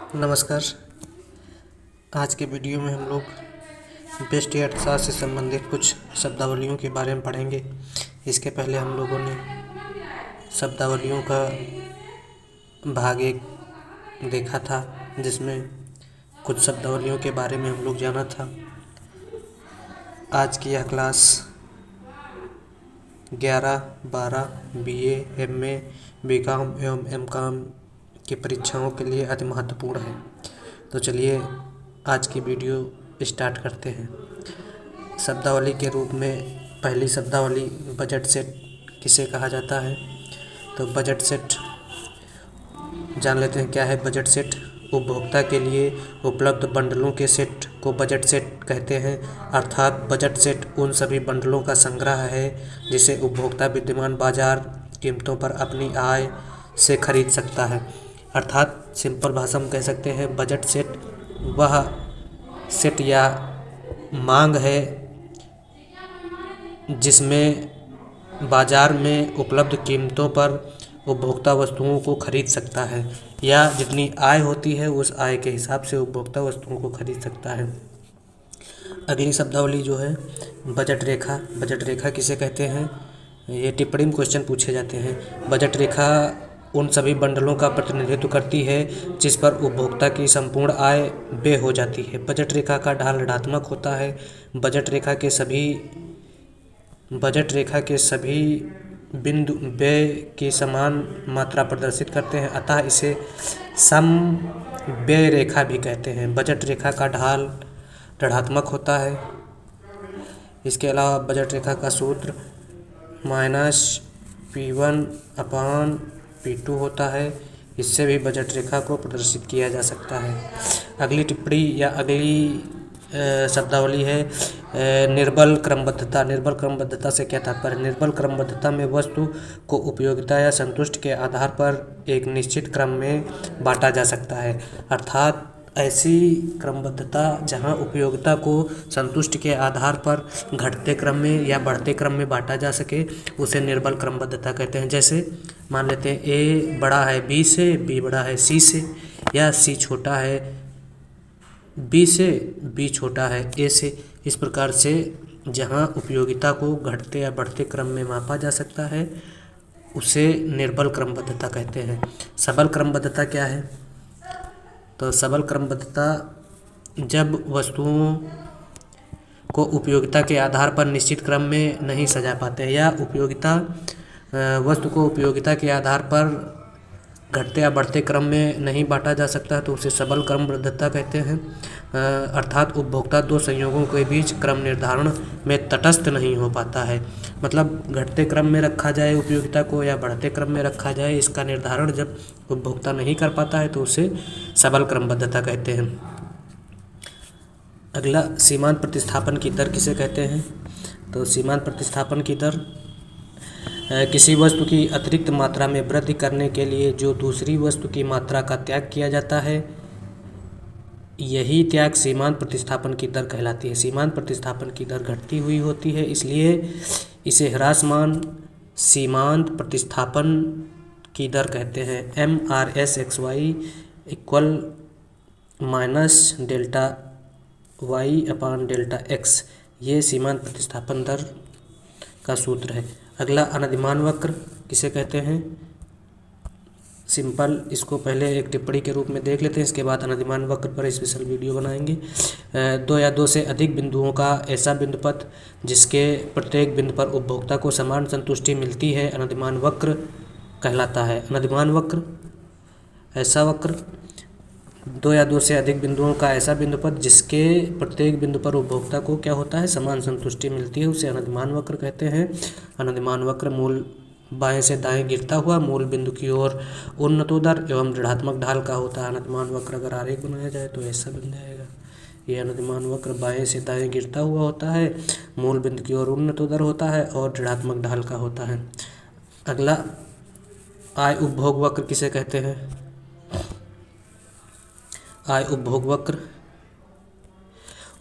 नमस्कार। आज के वीडियो में हम लोग व्यष्टि अर्थशास्त्र से संबंधित कुछ शब्दावलियों के बारे में पढ़ेंगे। इसके पहले हम लोगों ने शब्दावलियों का भाग 1 देखा था, जिसमें कुछ शब्दावलियों के बारे में हम लोग जाना था। आज की यह क्लास 11, 12 BA, MA, BCom एवं MCom की परीक्षाओं के लिए अति महत्वपूर्ण है। तो चलिए आज की वीडियो स्टार्ट करते हैं। शब्दावली के रूप में पहली शब्दावली बजट सेट किसे कहा जाता है। तो बजट सेट जान लेते हैं क्या है। बजट सेट उपभोक्ता के लिए उपलब्ध बंडलों के सेट को बजट सेट कहते हैं। अर्थात बजट सेट उन सभी बंडलों का संग्रह है जिसे उपभोक्ता विद्यमान बाजार कीमतों पर अपनी आय से खरीद सकता है। अर्थात सिंपल भाषा में कह सकते हैं बजट सेट वह सेट या मांग है जिसमें बाजार में उपलब्ध कीमतों पर उपभोक्ता वस्तुओं को खरीद सकता है, या जितनी आय होती है उस आय के हिसाब से उपभोक्ता वस्तुओं को खरीद सकता है। अगली शब्दावली जो है बजट रेखा। बजट रेखा किसे कहते हैं, ये टिप्पणी में क्वेश्चन पूछे जाते हैं। बजट रेखा उन सभी बंडलों का प्रतिनिधित्व करती है जिस पर उपभोक्ता की संपूर्ण आय व्यय हो जाती है। बजट रेखा का ढाल ऋणात्मक होता है। बजट रेखा के सभी बिंदु व्यय की समान मात्रा प्रदर्शित करते हैं, अतः इसे समव्यय रेखा भी कहते हैं। बजट रेखा का ढाल ऋणात्मक होता है। इसके अलावा बजट रेखा का सूत्र -P1/P2 होता है। इससे भी बजट रेखा को प्रदर्शित किया जा सकता है। अगली टिप्पणी या अगली शब्दावली है निर्बल क्रमबद्धता। निर्बल क्रमबद्धता से क्या तात्पर्य। निर्बल क्रमबद्धता में वस्तु को उपयोगिता या संतुष्टि के आधार पर एक निश्चित क्रम में बांटा जा सकता है। अर्थात ऐसी क्रमबद्धता जहां उपयोगिता को संतुष्टि के आधार पर घटते क्रम में या बढ़ते क्रम में बांटा जा सके, उसे निर्बल क्रमबद्धता कहते हैं। जैसे मान लेते हैं A बड़ा है B से, B बड़ा है C से, या C छोटा है B से, B छोटा है A से। इस प्रकार से जहां उपयोगिता को घटते या बढ़ते क्रम में मापा जा सकता है उसे निर्बल क्रमबद्धता कहते हैं। सबल क्रमबद्धता क्या है, तो सबल क्रमबद्धता जब वस्तुओं को उपयोगिता के आधार पर निश्चित क्रम में नहीं सजा पाते हैं, या वस्तु को उपयोगिता के आधार पर घटते या बढ़ते क्रम में नहीं बांटा जा सकता, तो उसे सबल क्रमबद्धता कहते हैं। अर्थात उपभोक्ता दो संयोगों के बीच क्रम निर्धारण में तटस्थ नहीं हो पाता है। मतलब घटते क्रम में रखा जाए उपयोगिता को या बढ़ते क्रम में रखा जाए, इसका निर्धारण जब उपभोक्ता नहीं कर पाता है तो उसे सबल क्रमबद्धता कहते हैं। अगला सीमांत प्रतिस्थापन की दर किसे कहते हैं। तो सीमांत प्रतिस्थापन की दर किसी वस्तु की अतिरिक्त मात्रा में वृद्धि करने के लिए जो दूसरी वस्तु की मात्रा का त्याग किया जाता है, यही त्याग सीमांत प्रतिस्थापन की दर कहलाती है। सीमांत प्रतिस्थापन की दर घटती हुई होती है, इसलिए इसे ह्रासमान सीमांत प्रतिस्थापन की दर कहते हैं। MRSXY = -Δy/Δx, ये सीमांत प्रतिस्थापन दर का सूत्र है। अगला अनधिमान वक्र किसे कहते हैं। सिंपल इसको पहले एक टिप्पणी के रूप में देख लेते हैं, इसके बाद अनधिमान वक्र पर स्पेशल वीडियो बनाएंगे। 2 या 2 से अधिक बिंदुओं का ऐसा बिंदुपथ जिसके प्रत्येक बिंदु पर उपभोक्ता को समान संतुष्टि मिलती है अनधिमान वक्र कहलाता है। अनधिमान वक्र ऐसा वक्र 2 या 2 से अधिक बिंदुओं का ऐसा बिंदुपथ जिसके प्रत्येक बिंदु पर उपभोक्ता को क्या होता है, समान संतुष्टि मिलती है, उसे अनधिमान वक्र कहते हैं। अनधिमान वक्र मूल बाएं से दाएं गिरता हुआ मूल बिंदु की ओर उन्नतोदर एवं ऋणात्मक ढाल का होता है। अनधिमान वक्र अगर आरेख बनाया जाए तो ऐसा बन जाएगा। ये अनधिमान वक्र बाएं से दाएं गिरता हुआ होता है, मूल बिंदु की ओर उन्नतोदर होता है और ऋणात्मक ढाल का होता है। अगला आय उपभोग वक्र किसे कहते हैं। आय उपभोग वक्र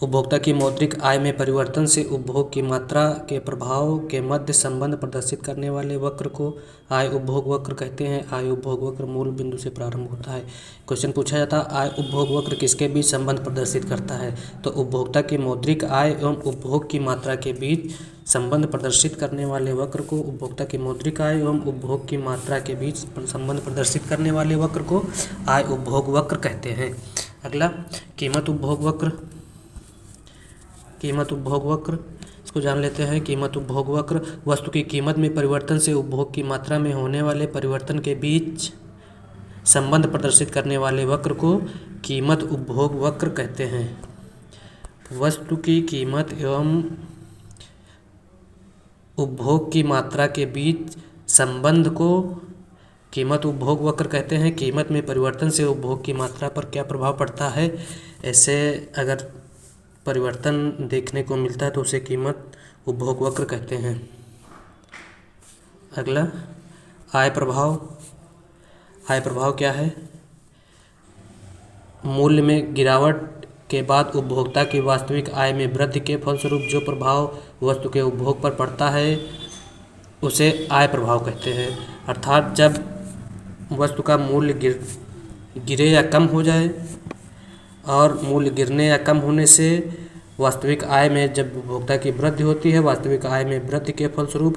उपभोक्ता की मौद्रिक आय में परिवर्तन से उपभोग की मात्रा के प्रभाव के मध्य संबंध प्रदर्शित करने वाले वक्र को आय उपभोग वक्र कहते हैं। आय उपभोग वक्र मूल बिंदु से प्रारंभ होता है। क्वेश्चन पूछा जाता है आय उपभोग वक्र किसके बीच संबंध प्रदर्शित करता है, तो उपभोक्ता की मौद्रिक आय एवं उपभोग की मात्रा के बीच संबंध प्रदर्शित करने वाले वक्र को उपभोक्ता की मौद्रिक आय एवं उपभोग की मात्रा के बीच संबंध प्रदर्शित करने वाले वक्र को आय उपभोग वक्र कहते हैं। अगला कीमत उपभोग वक्र। कीमत उपभोग वक्र इसको जान लेते हैं। कीमत उपभोग वक्र वस्तु की कीमत में परिवर्तन से उपभोग की मात्रा में होने वाले परिवर्तन के बीच संबंध प्रदर्शित करने वाले वक्र को कीमत उपभोग वक्र कहते हैं। वस्तु की कीमत एवं उपभोग की मात्रा के बीच संबंध को कीमत उपभोग वक्र कहते हैं। कीमत में परिवर्तन से उपभोग की मात्रा पर क्या प्रभाव पड़ता है, ऐसे अगर परिवर्तन देखने को मिलता है तो उसे कीमत उपभोग वक्र कहते हैं। अगला आय प्रभाव। आय प्रभाव क्या है? मूल्य में गिरावट के बाद उपभोक्ता की वास्तविक आय में वृद्धि के फलस्वरूप जो प्रभाव वस्तु के उपभोग पर पड़ता है उसे आय प्रभाव कहते हैं। अर्थात जब वस्तु का मूल्य गिरे या कम हो जाए और मूल्य गिरने या कम होने से वास्तविक आय में जब उपभोक्ता की वृद्धि होती है, वास्तविक आय में वृद्धि के फलस्वरूप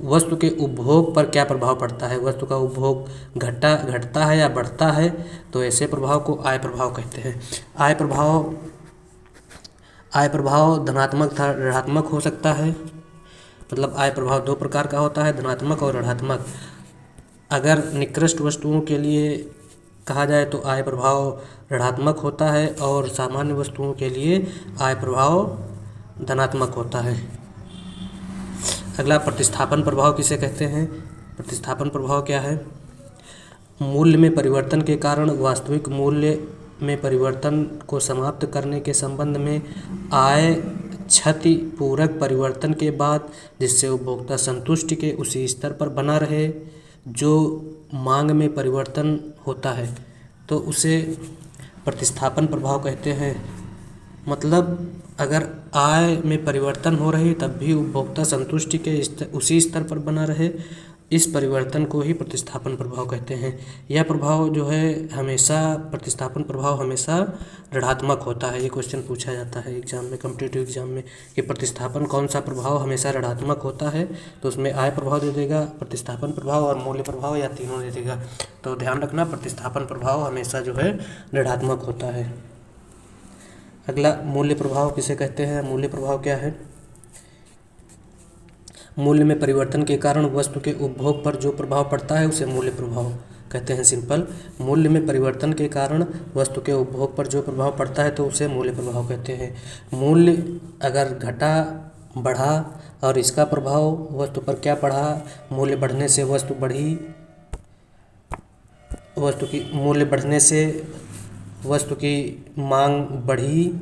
वस्तु के उपभोग पर क्या प्रभाव पड़ता है, वस्तु का उपभोग घटता है या बढ़ता है, तो ऐसे प्रभाव को आय प्रभाव कहते हैं। आय प्रभाव धनात्मक तथा ऋणात्मक हो सकता है। मतलब आय प्रभाव दो प्रकार का होता है, धनात्मक और ऋणात्मक। अगर निकृष्ट वस्तुओं के लिए कहा जाए तो आय प्रभाव ऋणात्मक होता है और सामान्य वस्तुओं के लिए आय प्रभाव धनात्मक होता है। अगला प्रतिस्थापन प्रभाव किसे कहते हैं? प्रतिस्थापन प्रभाव क्या है? मूल्य में परिवर्तन के कारण वास्तविक मूल्य में परिवर्तन को समाप्त करने के संबंध में आय क्षति पूरक परिवर्तन के बाद जिससे उपभोक्ता संतुष्टि के उसी स्तर पर बना रहे जो मांग में परिवर्तन होता है, तो उसे प्रतिस्थापन प्रभाव कहते हैं। मतलब अगर आय में परिवर्तन हो रही तब भी उपभोक्ता संतुष्टि के उसी स्तर पर बना रहे, इस परिवर्तन को ही प्रतिस्थापन प्रभाव कहते हैं। यह प्रभाव जो है हमेशा प्रतिस्थापन प्रभाव हमेशा ऋणात्मक होता है। ये क्वेश्चन पूछा जाता है एग्जाम में, कॉम्पिटिटिव एग्जाम में, कि प्रतिस्थापन कौन सा प्रभाव हमेशा ऋणात्मक होता है, तो उसमें आय प्रभाव दे देगा, प्रतिस्थापन प्रभाव और मूल्य प्रभाव, या तीनों दे देगा। तो ध्यान रखना प्रतिस्थापन प्रभाव हमेशा जो है ऋणात्मक होता है। अगला मूल्य प्रभाव किसे कहते हैं? मूल्य प्रभाव क्या है? मूल्य में परिवर्तन के कारण वस्तु के उपभोग पर जो प्रभाव पड़ता है उसे मूल्य प्रभाव कहते हैं। सिंपल, मूल्य में परिवर्तन के कारण वस्तु के उपभोग पर जो प्रभाव पड़ता है तो उसे मूल्य प्रभाव कहते हैं। मूल्य अगर घटा बढ़ा और इसका प्रभाव वस्तु पर क्या पड़ा, मूल्य बढ़ने से वस्तु बढ़ी, वस्तु की मूल्य बढ़ने से वस्तु की मांग बढ़ी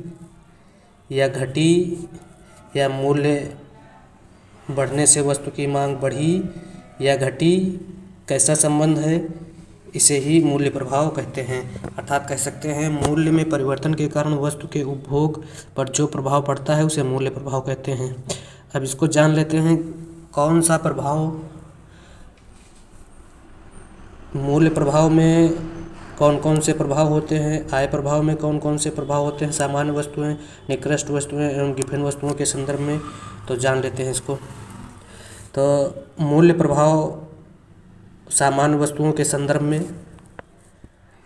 या घटी, या मूल्य बढ़ने से वस्तु की मांग बढ़ी या घटी, कैसा संबंध है, इसे ही मूल्य प्रभाव कहते हैं। अर्थात कह सकते हैं मूल्य में परिवर्तन के कारण वस्तु के उपभोग पर जो प्रभाव पड़ता है उसे मूल्य प्रभाव कहते हैं। अब इसको जान लेते हैं कौन सा प्रभाव, मूल्य प्रभाव में कौन कौन से प्रभाव होते हैं, आय प्रभाव में कौन कौन से प्रभाव होते हैं, सामान्य वस्तुएं, निकृष्ट वस्तुएं एवं गिफिन वस्तुओं के संदर्भ में, तो जान लेते हैं इसको। तो मूल्य प्रभाव सामान्य वस्तुओं के संदर्भ में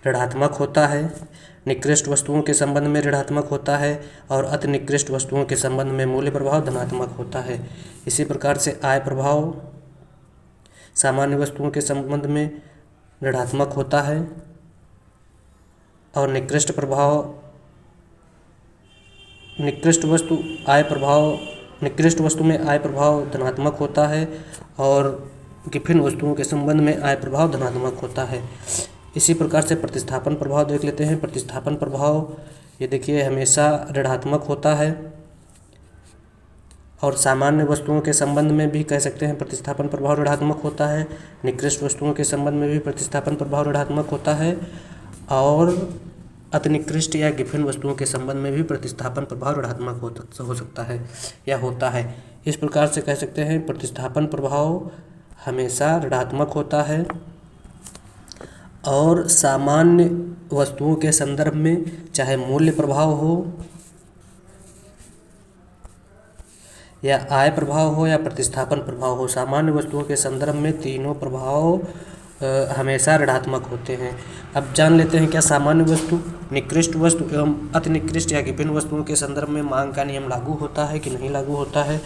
ऋणात्मक होता है, निकृष्ट वस्तुओं के संबंध में ऋणात्मक होता है और अति निकृष्ट वस्तुओं के संबंध में मूल्य प्रभाव धनात्मक होता है। इसी प्रकार से आय प्रभाव सामान्य वस्तुओं के संबंध में ऋणात्मक होता है और निकृष्ट वस्तु में आय प्रभाव धनात्मक होता है और गिफिन वस्तुओं के संबंध में आय प्रभाव धनात्मक होता है। इसी प्रकार से प्रतिस्थापन प्रभाव देख लेते हैं। प्रतिस्थापन प्रभाव ये देखिए हमेशा ऋणात्मक होता है और सामान्य वस्तुओं के संबंध में भी कह सकते हैं प्रतिस्थापन प्रभाव ऋणात्मक होता है, निकृष्ट वस्तुओं के संबंध में भी प्रतिस्थापन प्रभाव ऋणात्मक होता है और अतिनिकृष्ट या गिफिन वस्तुओं के संबंध में भी प्रतिस्थापन प्रभाव ऋणात्मक हो सकता है या होता है। इस प्रकार से कह सकते हैं प्रतिस्थापन प्रभाव हमेशा ऋणात्मक होता है और सामान्य वस्तुओं के संदर्भ में चाहे मूल्य प्रभाव हो या आय प्रभाव हो या प्रतिस्थापन प्रभाव हो, सामान्य वस्तुओं के संदर्भ में तीनों प्रभाव हमेशा ऋणात्मक होते हैं। अब जान लेते हैं क्या सामान्य वस्तु, निकृष्ट वस्तु एवं अति निकृष्ट या विभिन्न वस्तुओं के संदर्भ में मांग का नियम लागू होता है कि नहीं लागू होता है।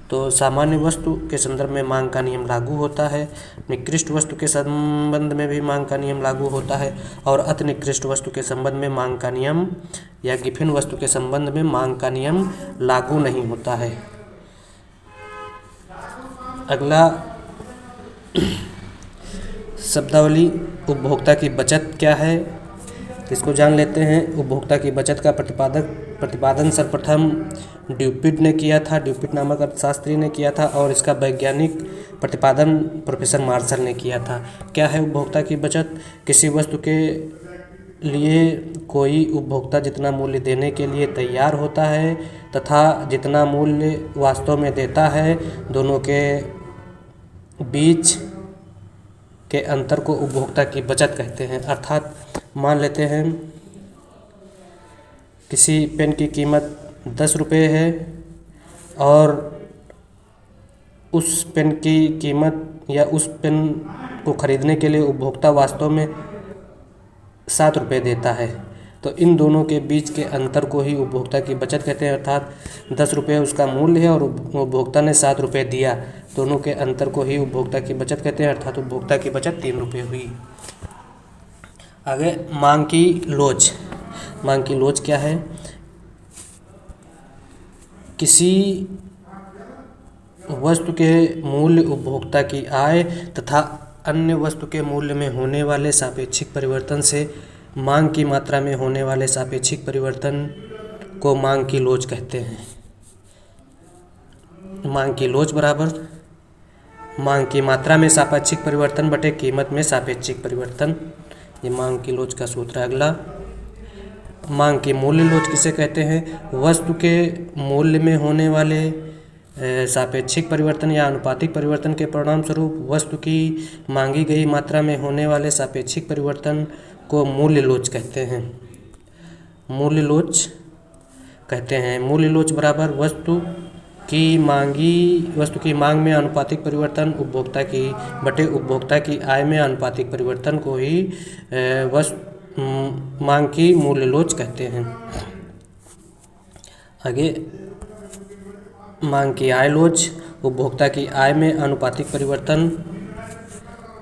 तो सामान्य वस्तु के संदर्भ में मांग का नियम लागू होता है, निकृष्ट वस्तु के संबंध में भी मांग का नियम लागू होता है और अति निकृष्ट वस्तु के संबंध में मांग का नियम या विभिन्न वस्तु के संबंध में मांग का नियम लागू नहीं होता है। अगला शब्दावली उपभोक्ता की बचत क्या है, इसको जान लेते हैं। उपभोक्ता की बचत का प्रतिपादन सर्वप्रथम ड्यूपिट ने किया था, ड्यूपिट नामक अर्थशास्त्री ने किया था और इसका वैज्ञानिक प्रतिपादन प्रोफेसर मार्शल ने किया था। क्या है उपभोक्ता की बचत? किसी वस्तु के लिए कोई उपभोक्ता जितना मूल्य देने के लिए तैयार होता है तथा जितना मूल्य वास्तव में देता है, दोनों के बीच के अंतर को उपभोक्ता की बचत कहते हैं। अर्थात मान लेते हैं किसी पेन की कीमत 10 रुपये है और उस पेन की कीमत या उस पेन को खरीदने के लिए उपभोक्ता वास्तव में 7 रुपये देता है, तो इन दोनों के बीच के अंतर को ही उपभोक्ता की बचत कहते हैं। अर्थात 10 रुपये उसका मूल्य है और उपभोक्ता ने 7 रुपये दिया, दोनों के अंतर को ही उपभोक्ता की बचत कहते हैं। अर्थात उपभोक्ता की बचत 3 रुपये हुई। आगे मांग की लोच। मांग की लोच क्या है? किसी वस्तु के मूल्य, उपभोक्ता की आय तथा अन्य वस्तु के मूल्य में होने वाले सापेक्षिक परिवर्तन से मांग की मात्रा में होने वाले सापेक्षिक परिवर्तन को मांग की लोच कहते हैं। मांग की लोच बराबर मांग की मात्रा में सापेक्षिक परिवर्तन बटे कीमत में सापेक्षिक परिवर्तन, ये मांग की लोच का सूत्र है। अगला मांग की मूल्य लोच किसे कहते हैं? वस्तु के मूल्य में होने वाले सापेक्षिक परिवर्तन या अनुपातिक परिवर्तन के परिणाम स्वरूप वस्तु की मांगी गई मात्रा में होने वाले सापेक्षिक परिवर्तन को मूल्य लोच कहते हैं। मूल्य लोच कहते हैं। मूल्य लोच बराबर वस्तु की मांग में अनुपातिक परिवर्तन उपभोक्ता की आय में अनुपातिक परिवर्तन को ही मांग की मूल्य लोच कहते हैं। आगे मांग की आय लोच। उपभोक्ता की आय में अनुपातिक परिवर्तन।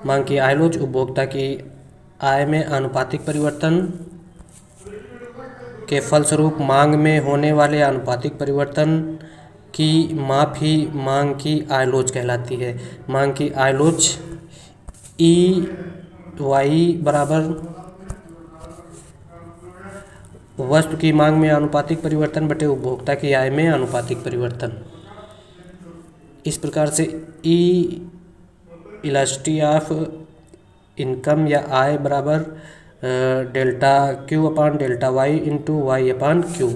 मांग की आय लोच उपभोक्ता की आय में अनुपातिक परिवर्तन के फलस्वरूप मांग में होने वाले अनुपातिक परिवर्तन की माप ही मांग की आय लोच कहलाती है। मांग की आय लोच EY बराबर वस्तु की मांग में अनुपातिक परिवर्तन बटे उपभोक्ता की आय में अनुपातिक परिवर्तन। इस प्रकार से इलास्टिसिटी ऑफ इनकम या आय बराबर डेल्टा Q अपान डेल्टा Y इंटू Y अपान Q,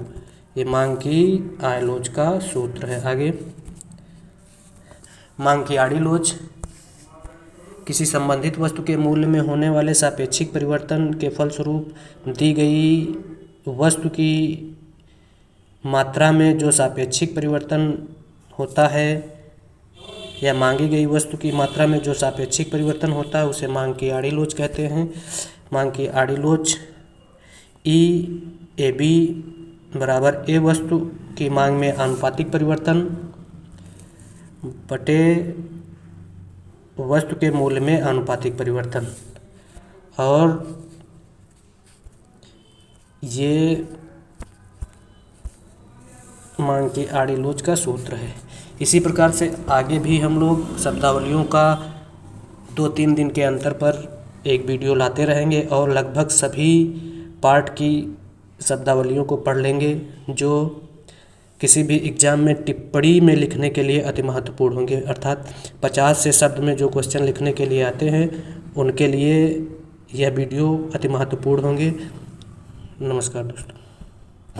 ये मांग की आय लोच का सूत्र है। आगे मांग की आड़ी लोच। किसी संबंधित वस्तु के मूल्य में होने वाले सापेक्षिक परिवर्तन के फलस्वरूप दी गई वस्तु की मात्रा में जो सापेक्षिक परिवर्तन होता है या मांगी गई वस्तु की मात्रा में जो सापेक्षिक परिवर्तन होता है उसे मांग की आड़ी लोच कहते हैं। मांग की आड़ी लोच EAB बराबर ए वस्तु की मांग में आनुपातिक परिवर्तन बटे वस्तु के मूल्य में आनुपातिक परिवर्तन, और ये मांग की आड़ी लोच का सूत्र है। इसी प्रकार से आगे भी हम लोग शब्दावलियों का 2-3 दिन के अंतर पर एक वीडियो लाते रहेंगे और लगभग सभी पार्ट की शब्दावलियों को पढ़ लेंगे जो किसी भी एग्ज़ाम में टिप्पणी में लिखने के लिए अति महत्वपूर्ण होंगे। अर्थात 50 से शब्द में जो क्वेश्चन लिखने के लिए आते हैं उनके लिए यह वीडियो अति महत्वपूर्ण होंगे। नमस्कार दोस्तों।